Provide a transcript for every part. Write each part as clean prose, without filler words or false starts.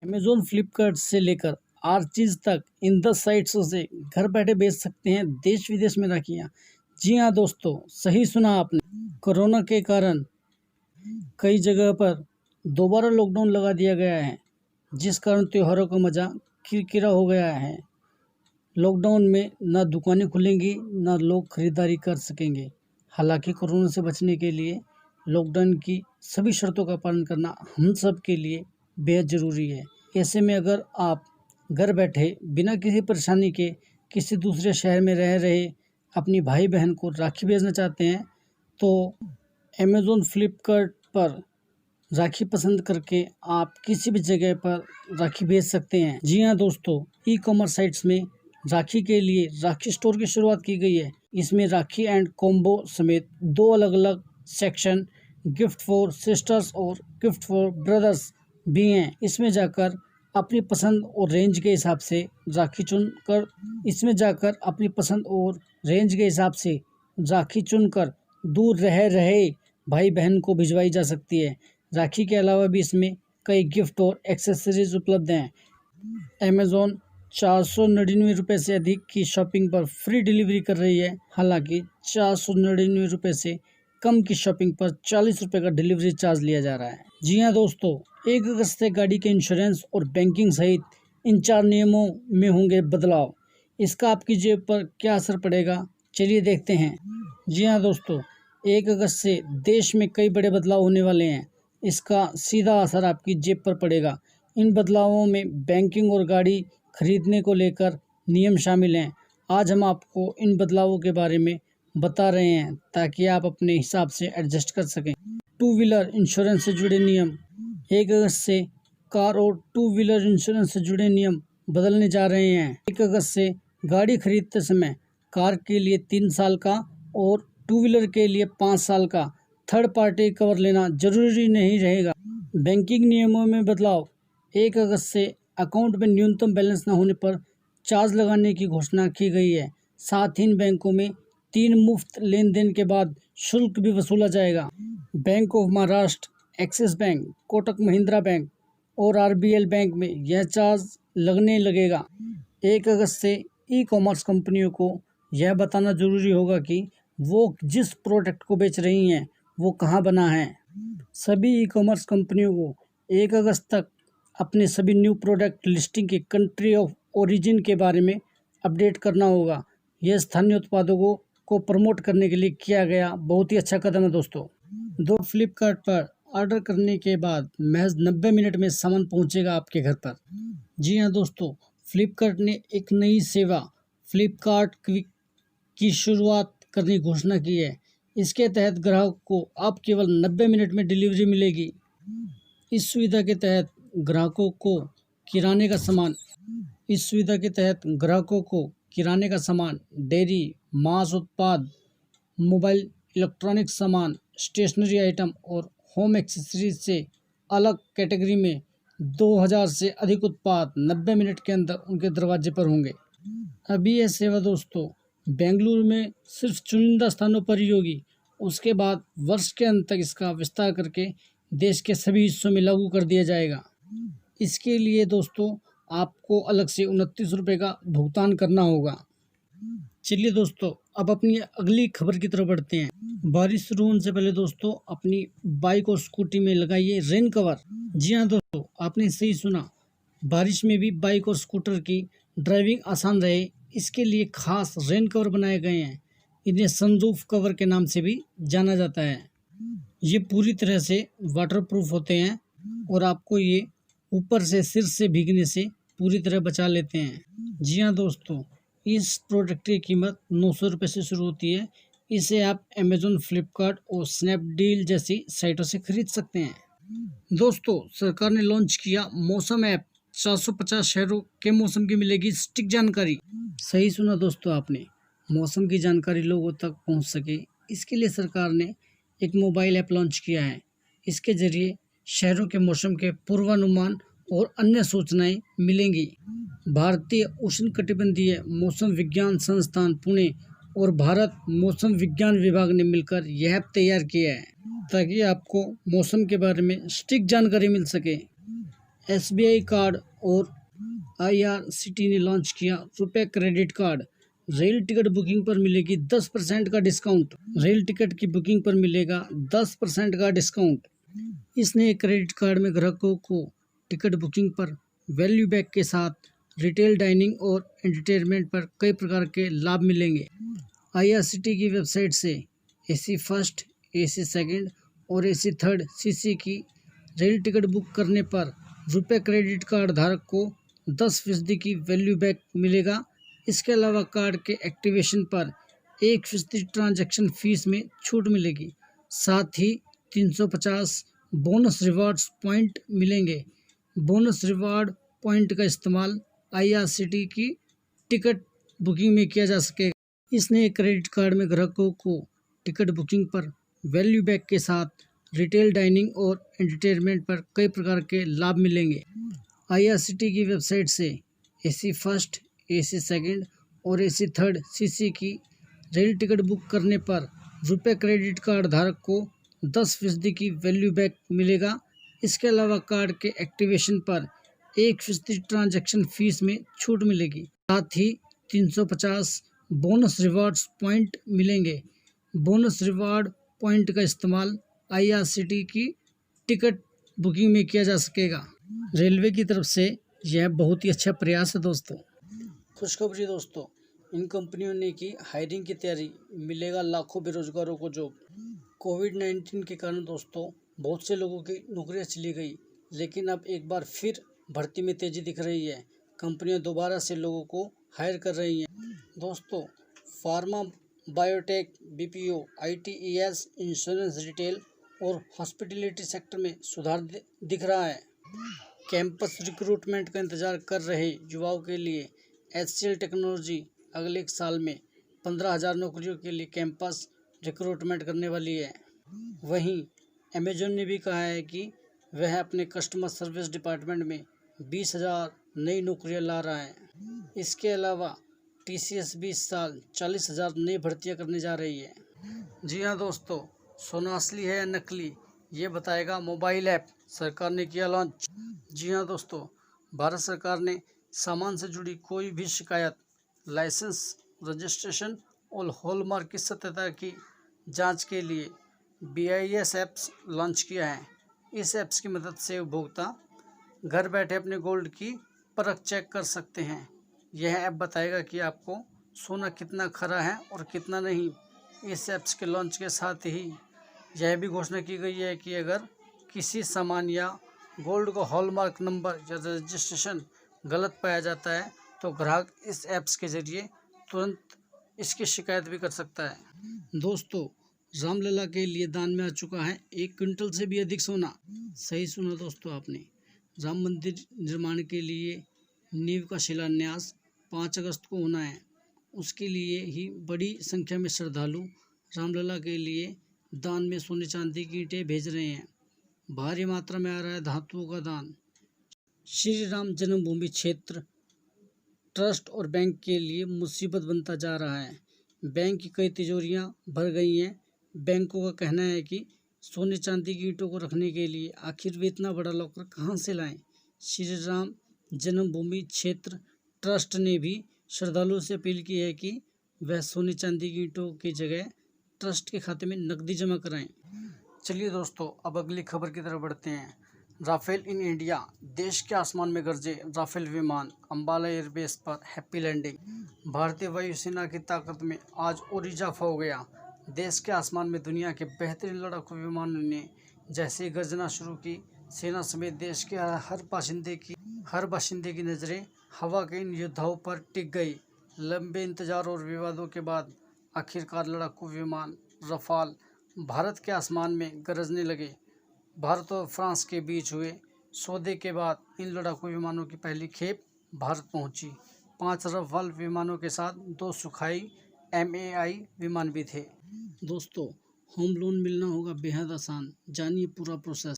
Amazon Flipkart से लेकर हर चीज़ तक इन 10 साइट्सों से घर बैठे बेच सकते हैं देश विदेश में राखियाँ। जी हाँ दोस्तों, सही सुना आपने। कोरोना के कारण कई जगह पर दोबारा लॉकडाउन लगा दिया गया है, जिस कारण त्योहारों का मज़ा किरकिरा हो गया है। लॉकडाउन में ना दुकानें खुलेंगी, ना लोग खरीदारी कर सकेंगे। हालांकि कोरोना से बचने के लिए लॉकडाउन की सभी शर्तों का पालन करना हम सब के लिए बेहद ज़रूरी है। ऐसे में अगर आप घर बैठे बिना किसी परेशानी के किसी दूसरे शहर में रह रहे अपनी भाई बहन को राखी भेजना चाहते हैं, तो अमेज़न फ्लिपकार्ट पर राखी पसंद करके आप किसी भी जगह पर राखी भेज सकते हैं। जी हाँ दोस्तों, ई कॉमर्स साइट्स में राखी के लिए राखी स्टोर की शुरुआत की गई है। इसमें राखी एंड कॉम्बो समेत 2 अलग-अलग सेक्शन, गिफ्ट फॉर सिस्टर्स और गिफ्ट फॉर ब्रदर्स भी हैं। इसमें जाकर अपनी पसंद और रेंज के हिसाब से राखी चुनकर दूर रह रहे भाई बहन को भिजवाई जा सकती है। राखी के अलावा भी इसमें कई गिफ्ट और एक्सेसरीज उपलब्ध हैं। अमेज़न 499 रुपये से अधिक की शॉपिंग पर फ्री डिलीवरी कर रही है। हालांकि 499 रुपये से कम की शॉपिंग पर 40 रुपये का डिलीवरी चार्ज लिया जा रहा है। जी हाँ दोस्तों, 1 अगस्त से गाड़ी के इंश्योरेंस और बैंकिंग सहित इन 4 नियमों में होंगे बदलाव। इसका आपकी जेब पर क्या असर पड़ेगा, चलिए देखते हैं। जी हाँ दोस्तों, 1 अगस्त से देश में कई बड़े बदलाव होने वाले हैं। इसका सीधा असर आपकी जेब पर पड़ेगा। इन बदलावों में बैंकिंग और गाड़ी खरीदने को लेकर नियम शामिल हैं। आज हम आपको इन बदलावों के बारे में बता रहे हैं ताकि आप अपने हिसाब से एडजस्ट कर सकें। 2 व्हीलर इंश्योरेंस से जुड़े नियम। 1 अगस्त से कार और 2 व्हीलर इंश्योरेंस से जुड़े नियम बदलने जा रहे हैं। 1 अगस्त से गाड़ी खरीदते समय कार के लिए 3 साल का और 2 व्हीलर के लिए 5 साल का थर्ड पार्टी कवर लेना जरूरी नहीं रहेगा। बैंकिंग नियमों में बदलाव। 1 अगस्त से अकाउंट में न्यूनतम बैलेंस न होने पर चार्ज लगाने की घोषणा की गई है। साथ ही इन बैंकों में 3 मुफ्त लेन देन के बाद शुल्क भी वसूला जाएगा। Bank of Maharashtra, axis bank, Kotak Mahindra bank और आरबीएल बैंक में यह चार्ज लगने लगेगा। 1 अगस्त से ई कॉमर्स कंपनियों को यह बताना जरूरी होगा कि वो जिस प्रोडक्ट को बेच रही हैं वो कहाँ बना है। सभी ई कॉमर्स कंपनियों को 1 अगस्त तक अपने सभी न्यू प्रोडक्ट लिस्टिंग के कंट्री ऑफ ओरिजिन के बारे में अपडेट करना होगा। यह स्थानीय उत्पादों को प्रमोट करने के लिए किया गया बहुत ही अच्छा कदम है दोस्तों। फ्लिपकार्ट पर ऑर्डर करने के बाद महज 90 मिनट में सामान पहुंचेगा आपके घर पर। जी हाँ दोस्तों, फ्लिपकार्ट ने एक नई सेवा फ्लिपकार्ट क्विक की शुरुआत करने की घोषणा की है। इसके तहत ग्राहक को अब केवल 90 मिनट में डिलीवरी मिलेगी। इस सुविधा के तहत ग्राहकों को किराने का सामान, डेयरी, मांस उत्पाद, मोबाइल इलेक्ट्रॉनिक सामान, स्टेशनरी आइटम और होम एक्सेसरीज से अलग कैटेगरी में 2000 से अधिक उत्पाद 90 मिनट के अंदर उनके दरवाजे पर होंगे। अभी यह सेवा दोस्तों बेंगलुरु में सिर्फ चुनिंदा स्थानों पर ही होगी। उसके बाद वर्ष के अंत तक इसका विस्तार करके देश के सभी हिस्सों में लागू कर दिया जाएगा। इसके लिए दोस्तों आपको अलग से 29 रुपये का भुगतान करना होगा। चलिए दोस्तों, अब अपनी अगली खबर की तरफ बढ़ते हैं। बारिश शुरू होने से पहले दोस्तों अपनी बाइक और स्कूटी में लगाइए रेन कवर। जी हाँ दोस्तों, आपने सही सुना। बारिश में भी बाइक और स्कूटर की ड्राइविंग आसान रहे, इसके लिए खास रेन कवर बनाए गए हैं। इन्हें सनरूफ कवर के नाम से भी जाना जाता है। ये पूरी तरह से वाटरप्रूफ होते हैं और आपको ये ऊपर से सिर से भीगने से पूरी तरह बचा लेते हैं। जी हाँ दोस्तों, इस प्रोडक्ट की कीमत 900 रुपये से शुरू होती है। इसे आप अमेज़न, फ्लिपकार्ट और स्नैपडील जैसी साइटों से खरीद सकते हैं। दोस्तों, सरकार ने लॉन्च किया मौसम ऐप। 450 शहरों के मौसम की मिलेगी सटीक जानकारी। सही सुना दोस्तों आपने, मौसम की जानकारी लोगों तक पहुंच सके, इसके लिए सरकार ने एक मोबाइल ऐप लॉन्च किया है। इसके जरिए शहरों के मौसम के पूर्वानुमान और अन्य सूचनाएं मिलेंगी। भारतीय उष्णकटिबंधीय मौसम विज्ञान संस्थान पुणे और भारत मौसम विज्ञान विभाग ने मिलकर यह ऐप तैयार किया है ताकि आपको मौसम के बारे में सटीक जानकारी मिल सके। SBI कार्ड और IRCTC ने लॉन्च किया रुपए credit card. Rail ticket booking पर मिलेगी 10% का डिस्काउंट। रेल टिकट की बुकिंग पर मिलेगा 10% का डिस्काउंट। इस नए क्रेडिट कार्ड में ग्राहकों को टिकट बुकिंग पर वैल्यू बैक के साथ रिटेल डाइनिंग और एंटरटेनमेंट पर कई प्रकार के लाभ मिलेंगे। IRCTC की वेबसाइट से AC फर्स्ट, AC सेकंड और AC थर्ड CC की रेल टिकट बुक करने पर रुपए क्रेडिट कार्ड धारक को 10% की वैल्यू बैक मिलेगा। इसके अलावा कार्ड के एक्टिवेशन पर 1% ट्रांजैक्शन फीस में छूट मिलेगी। साथ ही 350 बोनस रिवार्ड्स पॉइंट मिलेंगे। बोनस रिवार्ड पॉइंट का इस्तेमाल IRCTC की टिकट बुकिंग में किया जा सकेगा। इस नए क्रेडिट कार्ड में ग्राहकों को टिकट बुकिंग पर वैल्यू बैक के साथ रिटेल डाइनिंग और एंटरटेनमेंट पर कई प्रकार के लाभ मिलेंगे। IRCTC की वेबसाइट से AC फर्स्ट, AC सेकंड और AC थर्ड CC की रेल टिकट बुक करने पर रुपए क्रेडिट कार्ड धारक को 10% की वैल्यू बैक मिलेगा। इसके अलावा कार्ड के एक्टिवेशन पर 1% ट्रांजैक्शन फीस में छूट मिलेगी। साथ ही 350 बोनस रिवार्ड्स पॉइंट मिलेंगे। बोनस रिवार्ड पॉइंट का इस्तेमाल IRCTC की टिकट बुकिंग में किया जा सकेगा। रेलवे की तरफ से यह बहुत ही अच्छा प्रयास है दोस्तों। खुशखबरी दोस्तों, इन कंपनियों ने की हायरिंग की तैयारी, मिलेगा लाखों बेरोजगारों को जॉब। कोविड-19 के कारण दोस्तों बहुत से लोगों की नौकरियां चली गई, लेकिन अब एक बार फिर भर्ती में तेजी दिख रही है। कंपनियां दोबारा से लोगों को हायर कर रही हैं। दोस्तों, pharma, biotech, BPO, ITES, insurance, retail और हॉस्पिटैलिटी सेक्टर में सुधार दिख रहा है। कैंपस रिक्रूटमेंट का इंतजार कर रहे युवाओं के लिए HCL टेक्नोलॉजी अगले एक साल में 15,000 नौकरियों के लिए कैंपस रिक्रूटमेंट करने वाली है। वहीं अमेजॉन ने भी कहा है कि वह अपने कस्टमर सर्विस डिपार्टमेंट में 20,000 नई नौकरियां ला रहा है। इसके अलावा TCS भी इस साल 40,000 नई भर्तियां करने जा रही है। जी हाँ दोस्तों, सोना असली है या नकली, ये बताएगा मोबाइल ऐप, सरकार ने किया लॉन्च। जी हाँ दोस्तों, भारत सरकार ने सामान से जुड़ी कोई भी शिकायत, लाइसेंस, रजिस्ट्रेशन और हॉलमार्क की सत्यता की जांच के लिए BIS ऐप्स लॉन्च किया है। इस ऐप्स की मदद से उपभोक्ता घर बैठे अपने गोल्ड की परख चेक कर सकते हैं। यह ऐप बताएगा कि आपको सोना कितना खरा है और कितना नहीं। इस ऐप्स के लॉन्च के साथ ही यह भी घोषणा की गई है कि अगर किसी सामान या गोल्ड को हॉलमार्क नंबर या रजिस्ट्रेशन गलत पाया जाता है तो ग्राहक इस ऐप्स के जरिए तुरंत इसकी शिकायत भी कर सकता है। दोस्तों, रामलला के लिए दान में आ चुका है 1 क्विंटल से भी अधिक सोना। सही सुना दोस्तों आपने। राम मंदिर निर्माण के लिए नींव का शिलान्यास 5 अगस्त को होना है। उसके लिए ही बड़ी संख्या में श्रद्धालु रामलला के लिए दान में सोने चांदी की ईंटें भेज रहे हैं। भारी मात्रा में आ रहा है धातुओं का दान। श्री राम जन्मभूमि क्षेत्र ट्रस्ट और बैंक के लिए मुसीबत बनता जा रहा है। बैंक की कई तिजोरियां भर गई हैं। बैंकों का कहना है कि सोने चांदी की ईंटों को रखने के लिए आखिर वे इतना बड़ा लॉकर कहां से लाएं। श्री राम जन्मभूमि क्षेत्र ट्रस्ट ने भी श्रद्धालुओं से अपील की है कि वह सोने चांदी की ईंटों की जगह ट्रस्ट के खाते में नकदी जमा कराएं। चलिए दोस्तों, अब अगली खबर की तरफ बढ़ते हैं। राफेल इन इंडिया, देश के आसमान में गरजे राफेल विमान, अंबाला एयरबेस पर हैप्पी लैंडिंग। भारतीय वायुसेना की ताकत में आज और इजाफा हो गया। देश के आसमान में दुनिया के बेहतरीन लड़ाकू विमानों ने जैसे ही गर्जना शुरू की, सेना समेत देश के हर बाशिंदे की नज़रें हवा के इन योद्धाओं पर टिक गई। लंबे इंतजार और विवादों के बाद आखिरकार लड़ाकू विमान रफाल भारत के आसमान में गरजने लगे। भारत और फ्रांस के बीच हुए सौदे के बाद इन लड़ाकू विमानों की पहली खेप भारत पहुंची। 5 रफाल विमानों के साथ 2 सुखाई MAI विमान भी थे। दोस्तों, होम लोन मिलना होगा बेहद आसान, जानिए पूरा प्रोसेस।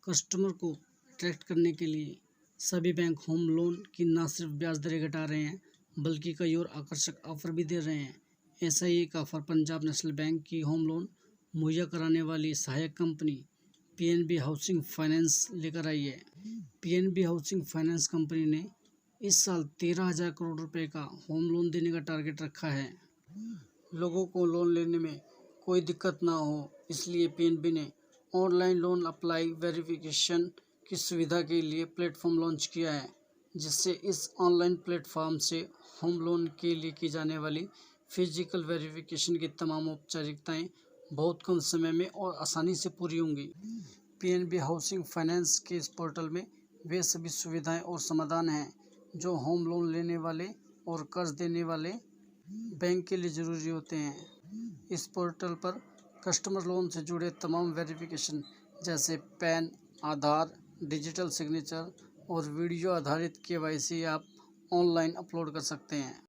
कस्टमर को अट्रैक्ट करने के लिए सभी बैंक होम लोन की न सिर्फ ब्याज दरें घटा रहे हैं बल्कि कई और आकर्षक ऑफर भी दे रहे हैं। ऐसा ही एक ऑफर पंजाब नेशनल बैंक की होम लोन मुहैया कराने वाली सहायक कंपनी पीएनबी हाउसिंग फाइनेंस लेकर आई है। पीएनबी हाउसिंग फाइनेंस कंपनी ने इस साल 13,000 करोड़ रुपए का होम लोन देने का टारगेट रखा है। लोगों को लोन लेने में कोई दिक्कत ना हो, इसलिए पीएनबी ने ऑनलाइन लोन अप्लाई वेरिफिकेशन की सुविधा के लिए प्लेटफॉर्म लॉन्च किया है, जिससे इस ऑनलाइन प्लेटफॉर्म से होम लोन के लिए की जाने वाली फिजिकल वेरिफिकेशन की तमाम औपचारिकताएं बहुत कम समय में और आसानी से पूरी होंगी। पीएनबी हाउसिंग फाइनेंस के इस पोर्टल में वे सभी सुविधाएं और समाधान हैं जो होम लोन लेने वाले और कर्ज देने वाले बैंक के लिए ज़रूरी होते हैं। इस पोर्टल पर कस्टमर लोन से जुड़े तमाम वेरिफिकेशन जैसे पैन, आधार, डिजिटल सिग्नेचर और वीडियो आधारित केवाईसी आप ऑनलाइन अपलोड कर सकते हैं।